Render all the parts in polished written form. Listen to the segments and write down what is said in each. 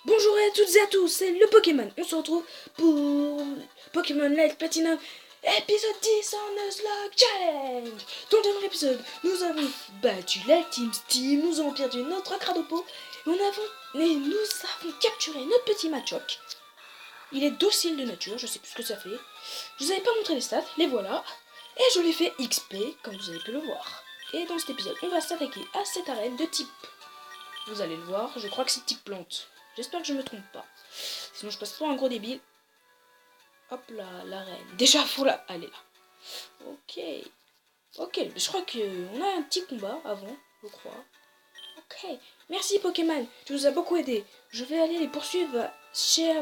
Bonjour à toutes et à tous, c'est le Pokémon. On se retrouve pour Pokémon Light Platinum épisode 10 en Nuzlocke Challenge. Dans le dernier épisode, nous avons battu la Team Steam, nous avons perdu notre Cradopo et nous avons capturé notre petit Machoke. Il est docile de nature, je sais plus ce que ça fait. Je vous avais pas montré les stats, les voilà. Et je l'ai fait XP, comme vous avez pu le voir. Et dans cet épisode, on va s'attaquer à cette arène de type. Vous allez le voir, je crois que c'est type plante. J'espère que je me trompe pas. Sinon je passe pour un gros débile. Hop là, la reine. Déjà faut la... Elle est là. Ok. Ok, je crois qu'on a un petit combat avant, je crois. Ok. Merci Pokémon, tu nous as beaucoup aidé. Je vais aller les poursuivre chez...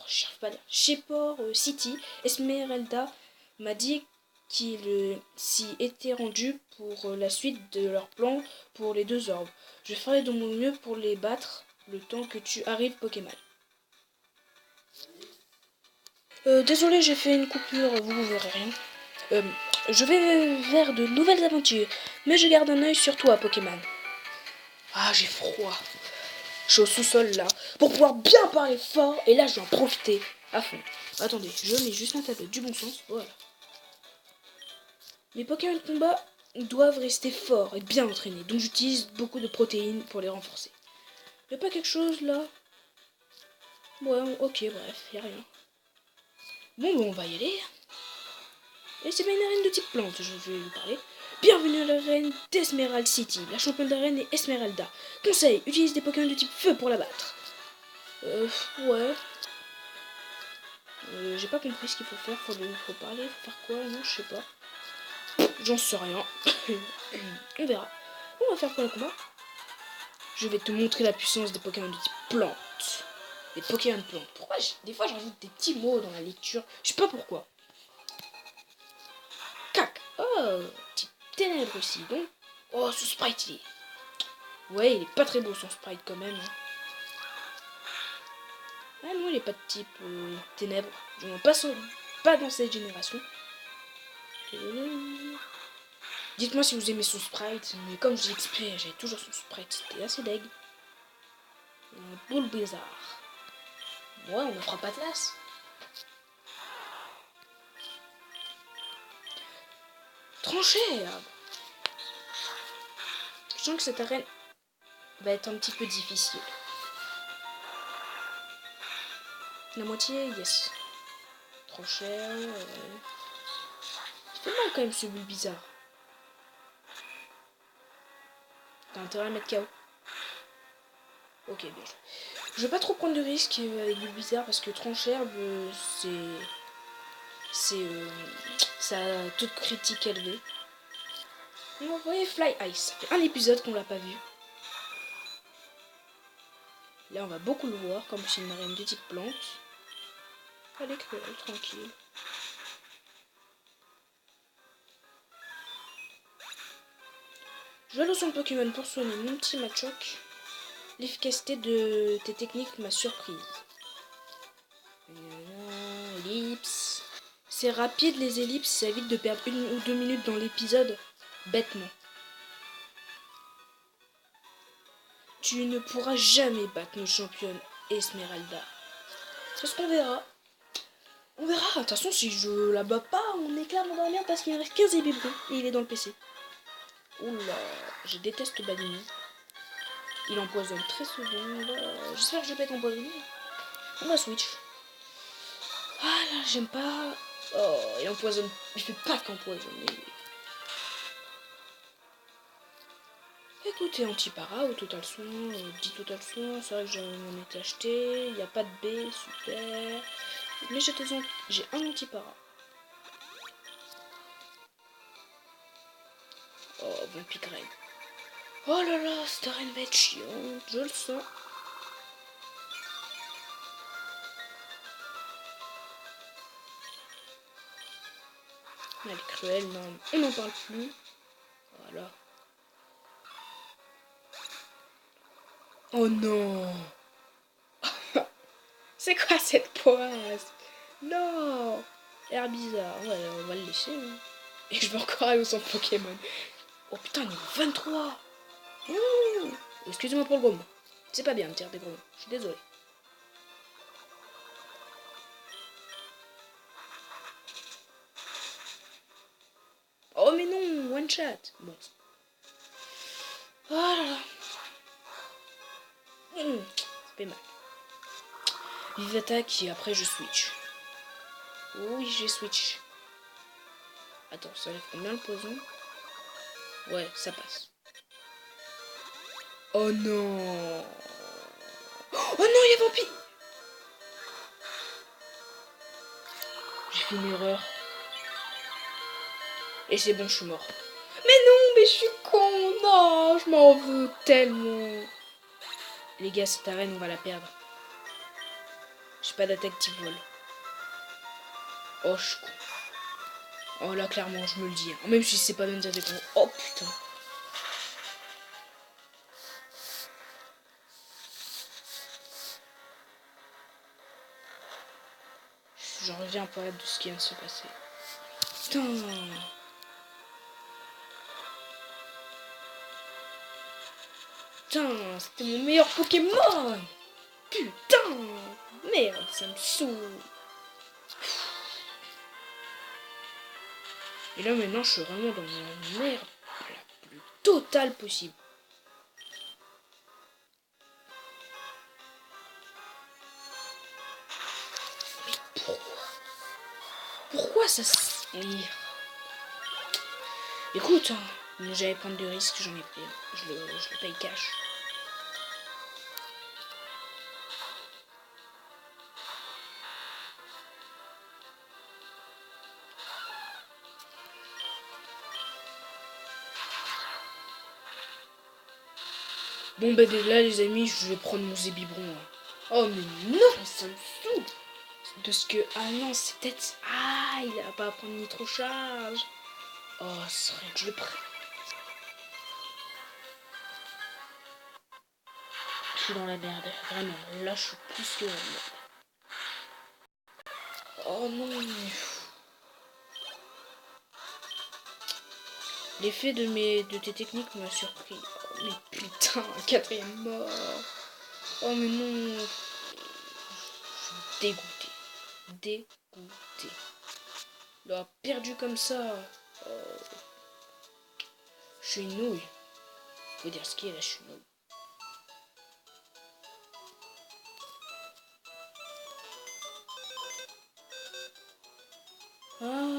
Je pas à dire. Chez Port City. Esmeralda m'a dit qu'il s'y était rendu pour la suite de leur plan pour les deux orbes. Je ferai de mon mieux pour les battre le temps que tu arrives Pokémon. Désolé, j'ai fait une coupure, vous ne verrez rien. Je vais vers de nouvelles aventures, mais je garde un œil sur toi, Pokémon. Ah, j'ai froid. Je suis au sous-sol là, pour pouvoir bien parler fort, et là je vais en profiter à fond. Attendez, je mets juste ma tablette du bon sens, voilà. Mes Pokémon de combat doivent rester forts et bien entraînés, donc j'utilise beaucoup de protéines pour les renforcer. Y'a pas quelque chose là? Ouais, ok, bref, y'a rien. Bon, on va y aller. Et c'est bien une arène de type plante, je vais vous parler. Bienvenue à l'arène d'Esmeralda City. La championne d'arène est Esmeralda. Conseil, utilise des Pokémon de type feu pour la battre. Ouais. J'ai pas compris ce qu'il faut faire. Faut parler, faut faire quoi? Non, je sais pas. J'en sais rien. On verra. On va faire quoi le combat? Je vais te montrer la puissance des Pokémon de type plante. Des Pokémon de plante. Pourquoi des fois j'ajoute des petits mots dans la lecture? Je sais pas pourquoi. Cac. Oh, type ténèbres aussi, donc. Oh, ce sprite, il est... Ouais, il est pas très beau son sprite quand même. Hein. Ah non, il est pas de type ténèbres. Du moins, pas dans cette génération. Dites-moi si vous aimez son sprite, mais comme je l'explique, j'ai toujours son sprite, c'était assez deg. Un boule bizarre. Ouais, on ne fera pas de las. Tranchère. Je sens que cette arène va être un petit peu difficile. La moitié, yes. Tranchère. Il fait mal quand même ce bulle bizarre. T'as intérêt à mettre KO. Ok, bien joué. Je vais pas trop prendre de risques avec bulle bizarre parce que tranchère, ça a taux de critique élevé. On va envoyer Fly Ice. Ça fait un épisode qu'on l'a pas vu. Là, on va beaucoup le voir, comme c'est une arène de type plante. Allez, cruelle, tranquille. Je vais aller son Pokémon pour soigner mon petit Machoke. L'efficacité de tes techniques m'a surprise. Ellipse. C'est rapide les ellipses, ça évite de perdre 1 ou 2 minutes dans l'épisode. Bêtement. Tu ne pourras jamais battre nos championnes Esmeralda. C'est ce qu'on verra. On verra. De toute façon, si je la bats pas, on est clairement dans la merde parce qu'il reste 15 biberons et il est dans le PC. Oula, je déteste Badini. Il empoisonne très souvent. J'espère que je vais pas être empoisonné. On va switch. Ah là, j'aime pas. Oh, il empoisonne. Il fait pas qu'empoisonner. Écoutez, anti-para au total soin, 10 total soin, c'est vrai que j'en étais acheté, il n'y a pas de B, super. Mais j'ai un anti-para. Oh, bon pick raid. Oh là là, cette arène va être chiante, je le sens. Elle est cruelle, non, on n'en parle plus. Voilà. Oh non. C'est quoi cette poisse? Non. Air bizarre, ouais, on va le laisser. Hein. Et je vais encore aller au centre Pokémon. Oh putain, niveau 23. Excusez-moi pour le gros mot. C'est pas bien de tirer des gros mots. Je suis désolé. chatte. Bon. Oh là là. Ça fait mal. Vive attaque et après je switch. Oui, j'ai switch. Attends, ça lève combien le poison? Ouais, ça passe. Oh non. Oh non, il y a vampire. J'ai fait une erreur. Et c'est bon, je suis mort. Mais non, mais je suis con. Non, je m'en veux tellement. Les gars, cette arène, on va la perdre. J'ai pas d'attaque type vol. Oh, je suis con. Oh là, clairement, je me le dis. Hein. Même si c'est pas même avec moi. Oh putain. J'en reviens pas de ce qui vient de se passer. Putain. Putain, c'était mon meilleur Pokémon. Putain. Merde, ça me saoule. Et là maintenant je suis vraiment dans la merde la plus totale possible. Mais pourquoi ça se... Écoute, hein, j'allais prendre de risques, j'en ai pris. Je le paye cash. Bon bah là les amis, je vais prendre mon zébibron. Hein. Oh mais non, ça me saoule. Parce que, ah non, c'est peut-être... Ah, il a pas à prendre nitro-charge. Oh, c'est vrai que je le prends. Je suis dans la merde, vraiment. Là, je suis plus que... Oh non. L'effet de tes techniques m'a surpris. Oh, mais putain, quatrième mort. Oh mais non. Je suis dégoûté. Dégoûté. Là, perdu comme ça. Oh. Je suis une nouille. Faut dire ce qui est là, je suis une nouille. Ah.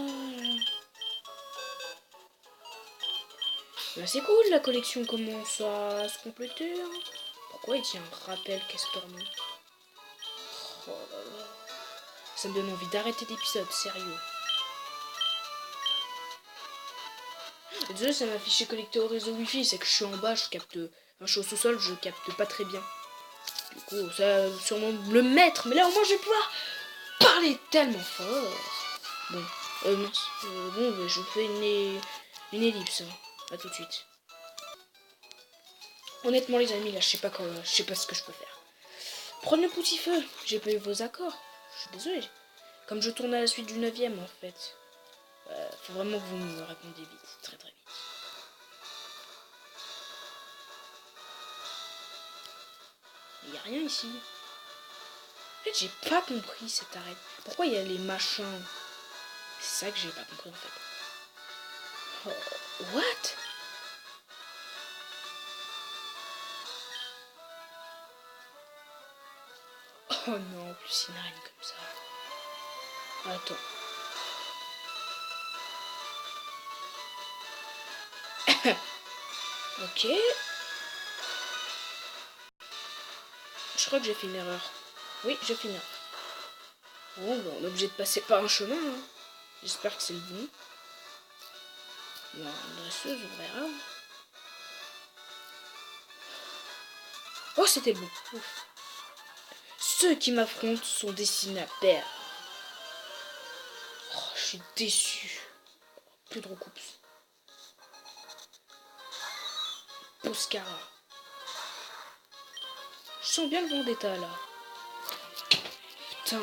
Là, c'est cool, la collection commence à se compléter. Hein. Pourquoi il tient un rappel Castorno? Oh là là. Ça me donne envie d'arrêter l'épisode, sérieux. Désolé, ça m'a affiché connecté au réseau wifi, c'est que je suis en bas, je capte... Enfin, je suis au sous-sol, je capte pas très bien. Du coup, ça va sûrement me le mettre, mais là au moins je vais pouvoir parler tellement fort. Bon, mince. Bon, bah, je fais une ellipse. Hein. À tout de suite. Honnêtement les amis, là je sais pas ce que je peux faire. Prenez le petit feu, j'ai pas eu vos accords. Je suis désolé. Comme je tourne à la suite du 9ème en fait. Faut vraiment que vous me répondiez vite, très très vite. Il y a rien ici. En fait, j'ai pas compris cette arène. Pourquoi il y a les machins? C'est ça que j'ai pas compris en fait. Oh, what? Oh non, en plus une arène comme ça. Attends. Ok. Je crois que j'ai fait une erreur. Oui, j'ai fait une erreur. Bon, bah, on est obligé de passer par un chemin. Hein. J'espère que c'est le bon. Bon, une dresseuse, on verra. Oh, c'était le bon. Ouf. Ceux qui m'affrontent sont destinés à perdre. Oh, je suis déçu. Plus de recoupe. Poscara. Je sens bien le vendetta là. Putain.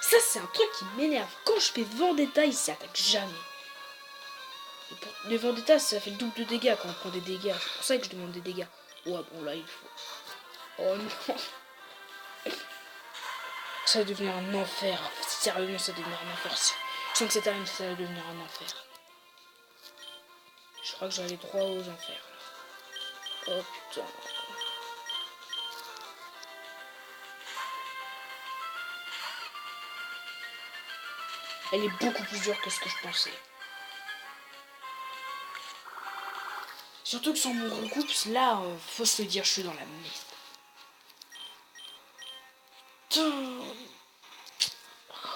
Ça c'est un truc qui m'énerve. Quand je fais vendetta, il s'attaque jamais. Les vendetta, ça fait le double de dégâts quand on prend des dégâts. C'est pour ça que je demande des dégâts. Ouais, bon là il faut. Oh non. Ça va devenir un enfer. Sérieusement, ça va devenir un enfer. Je sens que cette arène, ça va devenir un enfer. Je crois que j'allais droit aux enfers. Là. Oh putain. Elle est beaucoup plus dure que ce que je pensais. Surtout que sans mon recoupe, là, faut se le dire, je suis dans la merde. Putain.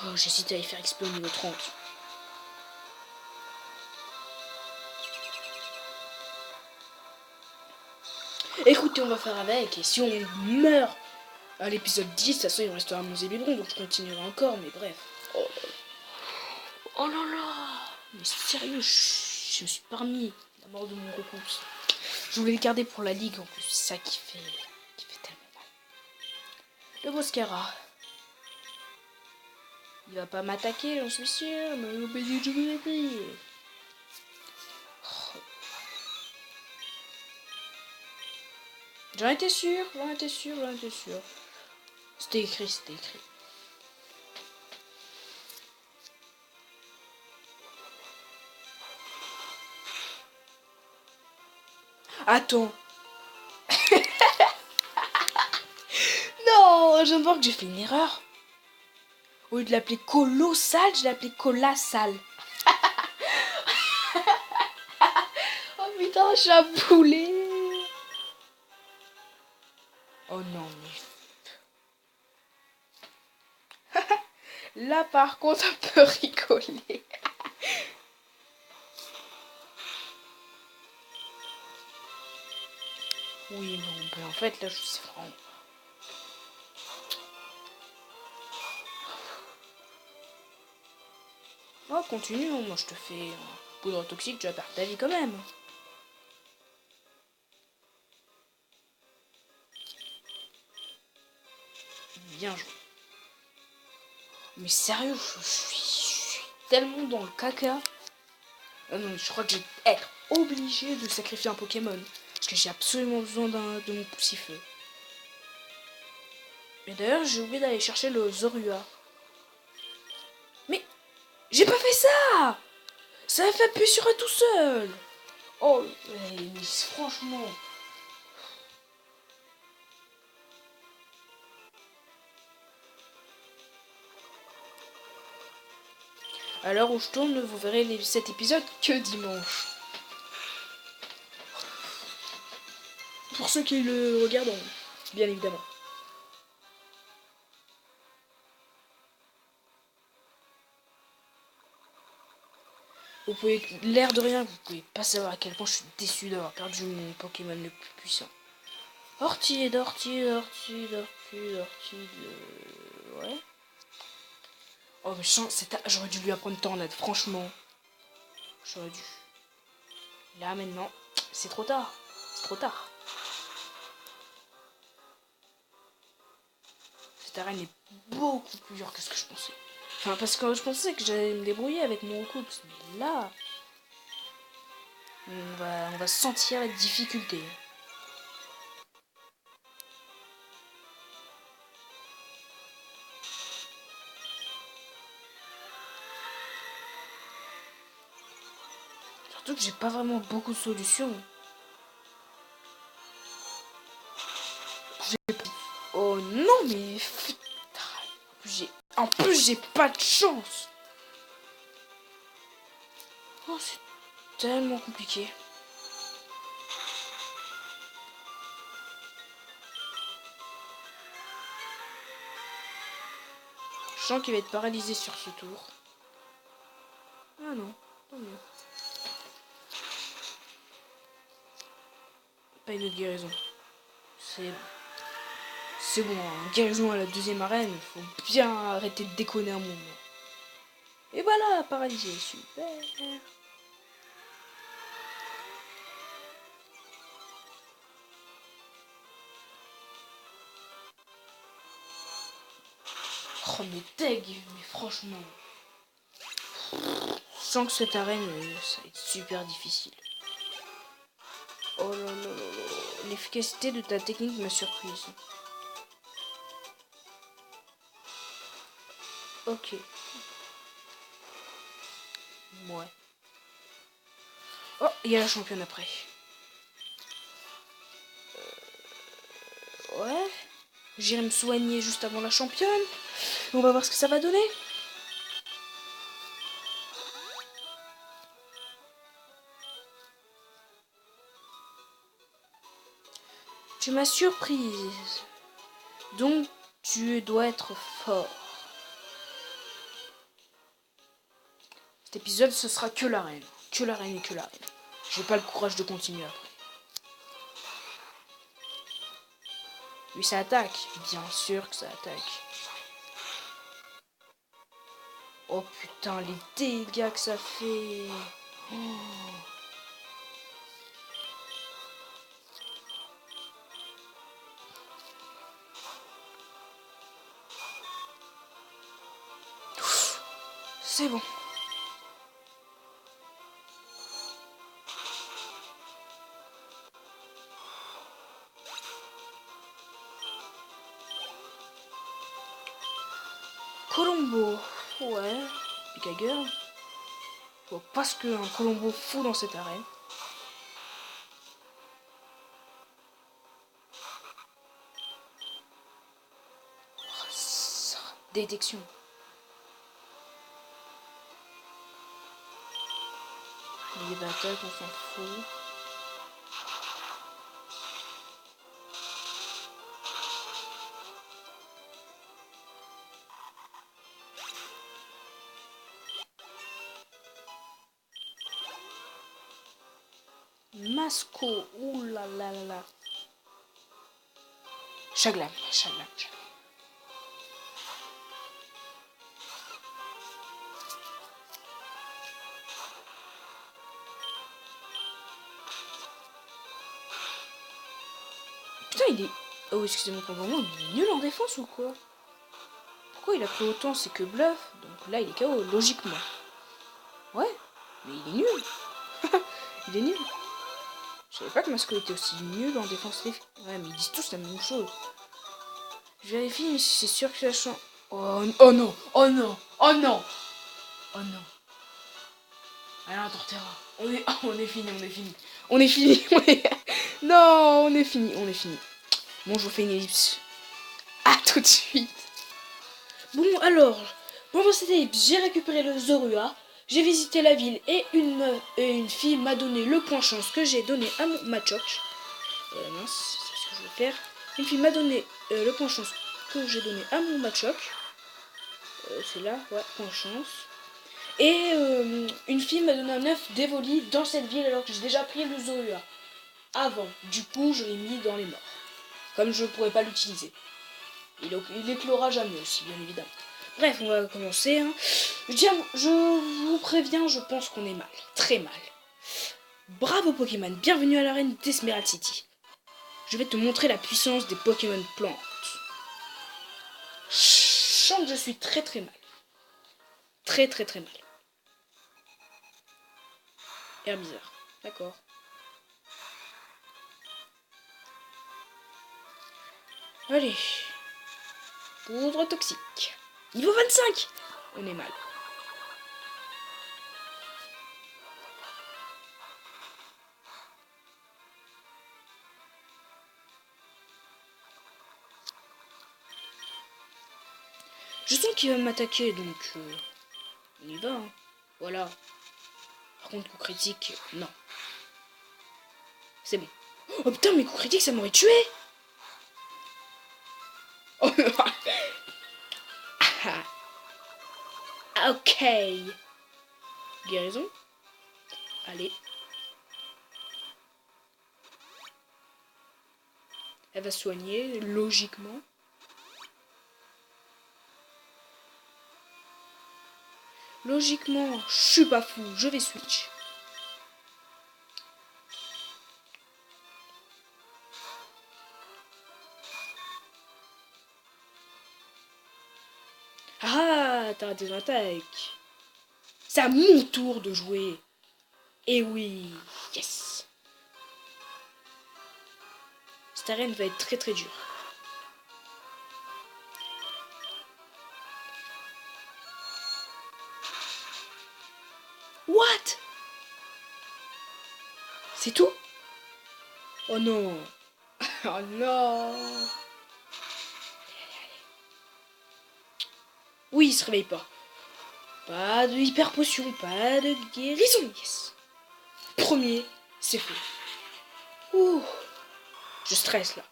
Oh, j'hésite à y faire exploser au niveau 30. Écoutez, on va faire avec, et si on meurt à l'épisode 10, de toute façon il restera mon zébibron, donc je continuerai encore, mais bref. Oh là là. Mais sérieux, je me suis parmi la mort de mon recoupe. Je voulais le garder pour la ligue en plus, c'est ça qui fait tellement mal. Le Boscara. Il va pas m'attaquer, j'en suis sûr, mais au pays je vous l'ai dit. J'en étais sûr, j'en étais sûr. C'était écrit, c'était écrit. Attends. Non, je viens de voir que j'ai fait une erreur. Au lieu de l'appeler colossal, je l'ai appelé colossal. Oh putain, chaboulé. Oh non, mais... Là, par contre, on peut rigoler. Oui, non, ben en fait, là, je sais vraiment... Oh, continue, moi, je te fais un poudre toxique, tu vas perdre ta vie quand même. Bien joué. Mais sérieux, je suis tellement dans le caca. Ah non, je crois que je vais être obligé de sacrifier un Pokémon. Parce que j'ai absolument besoin de mon poussifeu. Et d'ailleurs, j'ai oublié d'aller chercher le Zorua. Mais j'ai pas fait ça. Ça a fait appuyer sur un tout seul. Oh, mais franchement... À l'heure où je tourne, vous verrez cet épisode que dimanche. Pour ceux qui le regardent, bien évidemment. Vous pouvez, l'air de rien, vous pouvez pas savoir à quel point je suis déçu d'avoir perdu mon Pokémon le plus puissant. Orchide. Ouais. Oh, mais j'aurais dû lui apprendre Tornade, franchement. J'aurais dû. Là, maintenant, c'est trop tard. C'est trop tard. Cette arène est beaucoup plus dure que ce que je pensais. Enfin, parce que je pensais que j'allais me débrouiller avec mon coup. Mais là, on va sentir la difficulté. Surtout que j'ai pas vraiment beaucoup de solutions. Oh non, mais... En plus, j'ai pas de chance. Oh, c'est tellement compliqué. Je sens qu'il va être paralysé sur ce tour. Ah non, tant mieux. Pas une autre guérison. C'est bon, hein. Guérison à la deuxième arène. Faut bien arrêter de déconner un moment. Et voilà, paralysé, super. Oh mais deg, mais franchement. Je sens que cette arène, ça va être super difficile. Oh là là là là. L'efficacité de ta technique m'a surprise. Ok. Ouais. Oh, il y a la championne après. Ouais. J'irai me soigner juste avant la championne. On va voir ce que ça va donner. Tu m'as surprise. Donc, tu dois être fort. Cet épisode, ce sera que l'arène. Que l'arène et que l'arène. J'ai pas le courage de continuer après. Oui, ça attaque. Bien sûr que ça attaque. Oh putain, les dégâts que ça fait. Oh. C'est bon. Colombo. Ouais. Picager. Je vois pas ce qu'un Colombo fout dans cette arène. Détection. Les batailles, on s'en fout. Masco. Ouh là là là là. Chaglam. Chaglam. Putain, il est... Oh, excusez-moi pour le moment, il est nul en défense ou quoi? Pourquoi il a pris autant? C'est que bluff. Donc là, il est KO, logiquement. Ouais, mais il est nul. Il est nul. Je savais pas que Masco était aussi nul en défense. Ouais, mais ils disent tous la même chose. Je vérifie, mais si c'est sûr que ça change. Oh, oh non! Oh non! Oh non! Oh non! Alors, Torterra. On est fini, on est fini. On est fini, Non, on est fini, on est fini. Bon, je vous fais une ellipse. À tout de suite. Bon, alors, pendant cette ellipse, j'ai récupéré le Zorua. J'ai visité la ville et une fille m'a donné le point chance que j'ai donné à mon Machoc. Mince, c'est ce que je veux faire. Une fille m'a donné le point chance que j'ai donné à mon Machoc. C'est là, ouais, point chance. Et une fille m'a donné un œuf d'évoli dans cette ville alors que j'ai déjà pris le Zorua avant. Du coup, je l'ai mis dans les morts. Comme je ne pourrais pas l'utiliser. Il éclora jamais aussi, bien évidemment. Bref, on va commencer. Hein. Je vous préviens, je pense qu'on est mal. Très mal. Bravo Pokémon, bienvenue à l'arène d'Esmeralda City. Je vais te montrer la puissance des Pokémon plantes. Je sens que je suis très très mal. Très très très mal. Air bizarre. D'accord. Allez. Poudre toxique. Niveau 25. On est mal. Je sens qu'il va m'attaquer, donc on y va. Hein. Voilà. Par contre, coup critique, non. C'est bon. Oh putain, mes coups critiques, ça m'aurait tué. Oh, ok. Guérison. Allez. Elle va soigner, logiquement. Logiquement, je suis pas fou, je vais switch. Ah, t'as raté ton attaque. C'est à mon tour de jouer. Et oui, yes. Cette arène va être très très dure. What? Oh non. Oh non. Oui, il se réveille pas. Pas de hyper potion, pas de guérison. Yes. Premier, c'est fait. Ouh. Je stresse là.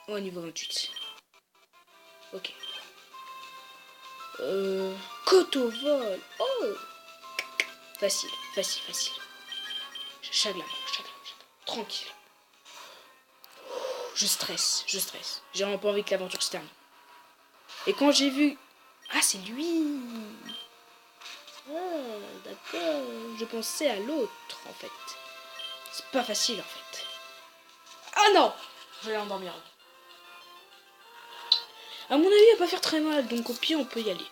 Oh, niveau 28. Ok. Côte au vol. Oh. Facile, facile, facile. Chagrin. Tranquille. Je stresse, je stresse. J'ai vraiment pas envie que l'aventure se termine. Et quand j'ai vu... Ah, c'est lui. Ah, d'accord. Je pensais à l'autre, en fait. C'est pas facile, en fait. Ah non. Je vais l'endormir. À mon avis, il va pas faire très mal, donc au pire, on peut y aller.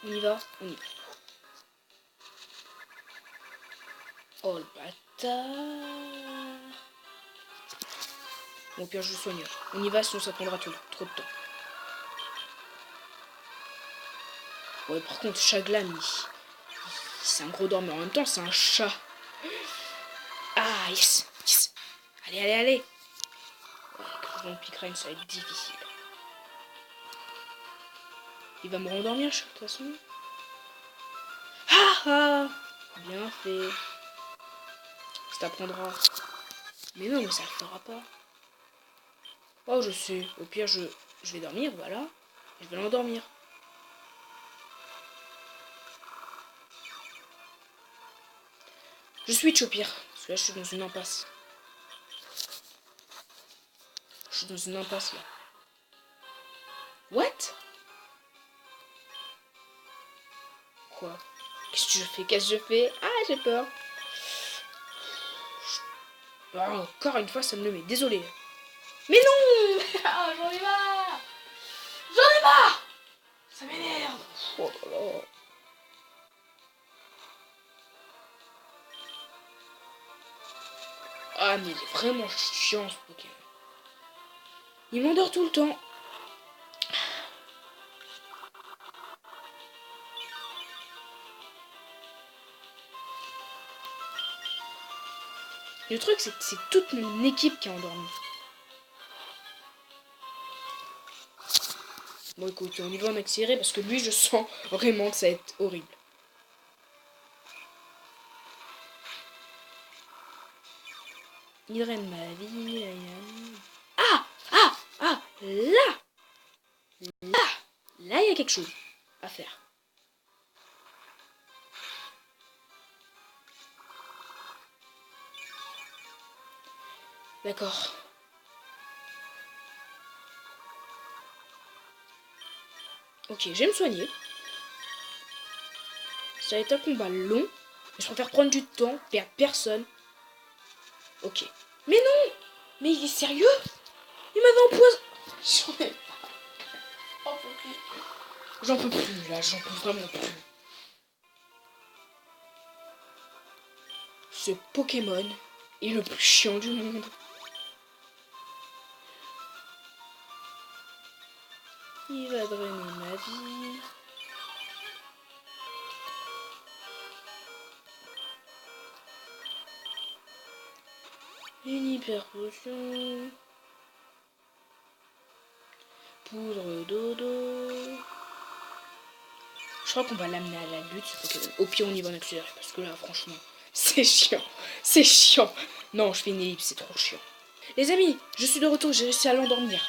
On y va, on y va. Oh, le bâtard. Bon, au pire, je le soignerai. On y va, sinon ça prendra trop de temps. Ouais, par contre, Chaglam, c'est un gros dormeur. En même temps, c'est un chat. Ah, yes, yes. Allez, allez, allez. Ouais, que je piquera ça va être difficile. Il va me rendormir, de toute façon. Ah ah. Bien fait. Ça t'apprendra. Mais non, mais ça le fera pas. Oh, je sais. Au pire, je vais dormir, voilà. Et je vais l'endormir. Je switch au pire. Parce que là, je suis dans une impasse. Je suis dans une impasse, là. What? Quoi? Qu'est-ce que je fais? Qu'est-ce que je fais? Ah, j'ai peur. Oh, encore une fois, ça me le met. Désolé. Mais non. Ah, j'en ai marre. J'en ai marre. Ça m'énerve. Oh là là. Ah, mais il est vraiment chiant, ce Pokémon. Il m'endort tout le temps. Le truc, c'est que c'est toute mon équipe qui est endormie. Bon, écoute, on y va en accéléré parce que lui, je sens vraiment que ça va être horrible. Il draine ma vie. Ah! Ah! Ah! Là! Là, il y a quelque chose à faire. D'accord. Ok, je vais me soigner. Ça va être un combat long. Mais je préfère prendre du temps, perdre personne. Ok. Mais non! Mais il est sérieux? Il m'avait empoisonné. J'en peux plus, là, j'en peux vraiment plus. Ce Pokémon est le plus chiant du monde. Il va drainer ma vie. Une hyper potion. Poudre dodo. Je crois qu'on va l'amener à la lutte, ce Pokémon. Au pire, on y va en accéléré, parce que là, franchement, c'est chiant. C'est chiant. Non, je fais une ellipse, c'est trop chiant. Les amis, je suis de retour, j'ai réussi à l'endormir.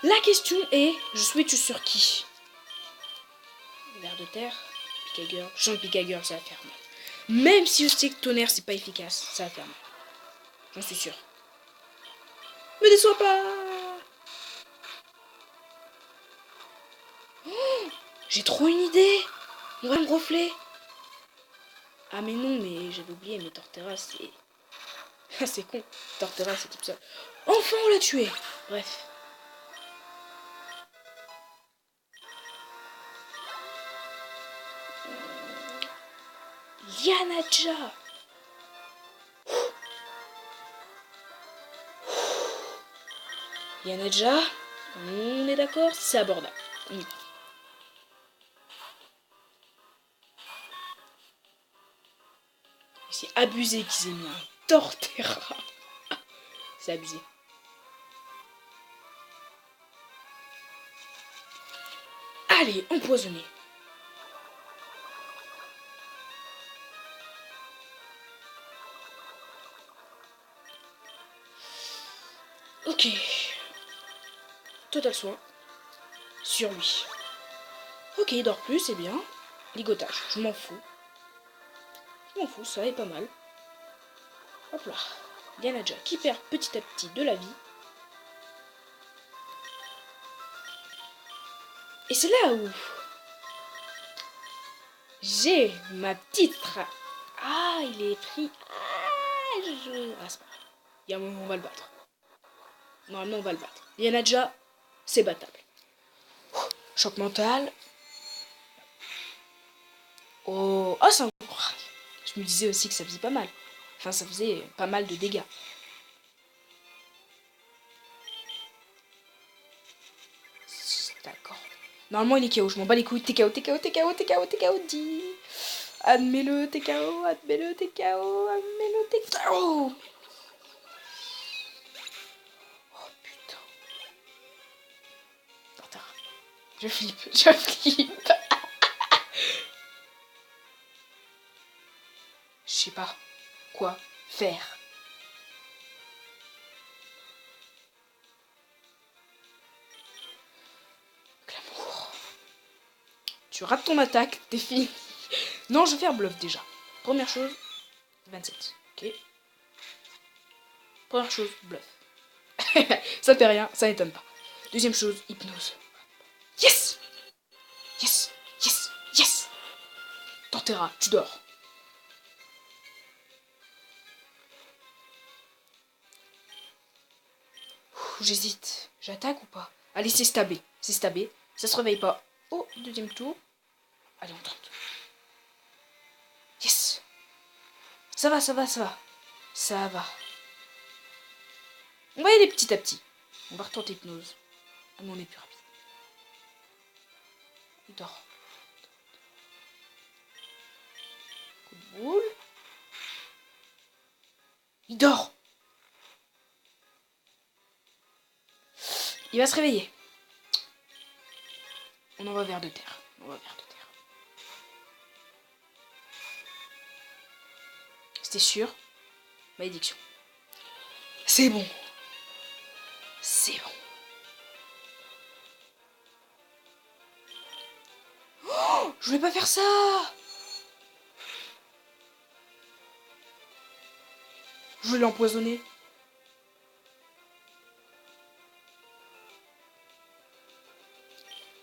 La question est, je switch sur qui? Ver de terre, Picagueur. Je sens que Picagueur, ça va faire mal. Même si je sais que tonnerre, c'est pas efficace, ça va faire mal. J'en suis sûr. Me déçois pas. Oh, j'ai trop une idée. On va me refler. Ah mais non, mais j'avais oublié, mais Torterra, c'est... Ah, c'est con. Torterra, c'est tout seul. Enfin, on l'a tué. Bref. Yanaja. Yanaja, on est d'accord, c'est abordable. On y va. C'est abusé qu'ils aient mis un Torterra. C'est abusé. Allez, empoisonné. Ok. Total soin. Sur lui. Ok, il dort plus, c'est bien. Ligotage, je m'en fous. Je m'en fous, ça est pas mal. Hop là. Dianaja qui perd petit à petit de la vie. Et c'est là où j'ai ma petite Ah, il est pris. Ah, c'est pas grave. Il y a un moment, on va le battre. Normalement, on va le battre. Dianaja, c'est battable. Choc mental. Oh, oh, ça... Je me disais aussi que ça faisait pas mal. Enfin, ça faisait pas mal de dégâts. D'accord. Normalement, il est KO. Je m'en bats les couilles. TKO, TKO, TKO, TKO, TKO, dis. Admets-le, TKO, admets-le, TKO, admets-le, TKO. Oh putain. Attends. Je flippe, je flippe. Je sais pas quoi faire. Glamour. Tu rates ton attaque, t'es fini. Non, je vais faire bluff déjà. Première chose, 27. Ok. Première chose, bluff. Ça fait rien, ça n'étonne pas. Deuxième chose, hypnose. Yes! Yes! Yes! Yes! Torterra, tu dors. J'hésite. J'attaque ou pas? Allez, c'est stabé. C'est stabé. Ça se réveille pas. Oh, deuxième tour. Allez, on tente. Yes! Ça va, ça va, ça va. Ça va. On va y aller petit à petit. On va retenter hypnose. Ah, mais on est plus rapide. Il dort. Coup de boule. Il dort. Il va se réveiller. On en va vers de terre. On va vers de terre. C'était sûr. Malédiction. C'est bon. C'est bon. Oh, je voulais pas faire ça. Je vais l'empoisonner.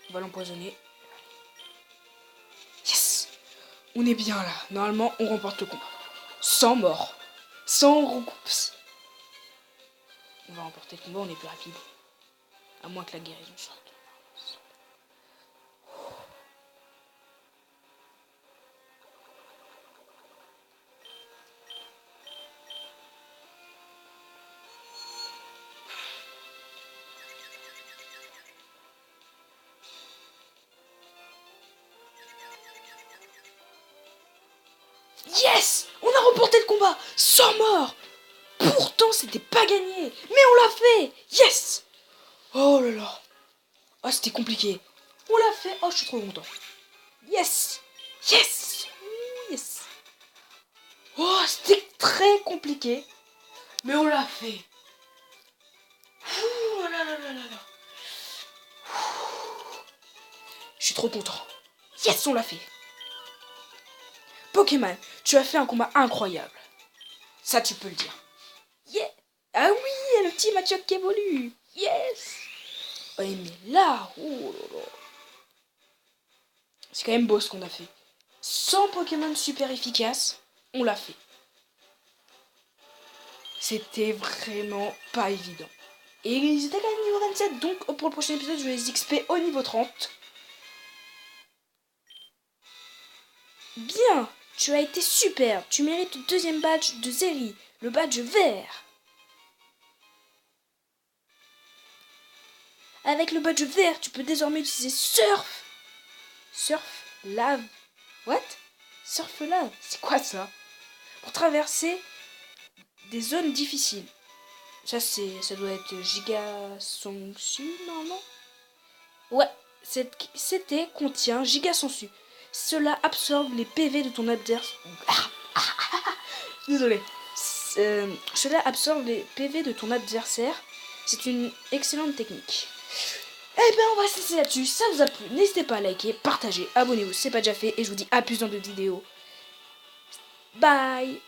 On va l'empoisonner. Yes! On est bien là. Normalement, on remporte le combat. Sans mort. Sans recoupes. On va remporter le combat, on est plus rapide. À moins que la guérison sorte. Yes! On a remporté le combat sans mort. Pourtant, c'était pas gagné. Mais on l'a fait. Yes! Oh là là. Oh, c'était compliqué. On l'a fait. Oh, je suis trop content. Yes! Yes! Yes! Oh, c'était très compliqué. Mais on l'a fait. Ouh là là là là là. Je suis trop content. Yes, on l'a fait. Pokémon, tu as fait un combat incroyable. Ça, tu peux le dire. Yeah. Ah oui, le petit Machoke qui évolue. Yes. Ouais, mais là, oh là là. C'est quand même beau ce qu'on a fait. Sans Pokémon super efficace, on l'a fait. C'était vraiment pas évident. Et ils étaient quand même niveau 27, donc pour le prochain épisode, je vais les XP au niveau 30. Bien, tu as été super. Tu mérites le deuxième badge de Zeri, le badge vert. Avec le badge vert, tu peux désormais utiliser Surf. Surf Lave. What? Surf Lave, c'est quoi ça? pour traverser des zones difficiles. Ça doit être Giga Songsu, normalement. Ouais, c'était contient Giga Songsu. Cela absorbe les PV de ton adversaire. Désolé. Cela absorbe les PV de ton adversaire. C'est une excellente technique. Eh ben on va se laisser là-dessus. Ça vous a plu, n'hésitez pas à liker, partager, abonnez-vous si c'est pas déjà fait. Et je vous dis à plus dans d'autres vidéos. Bye.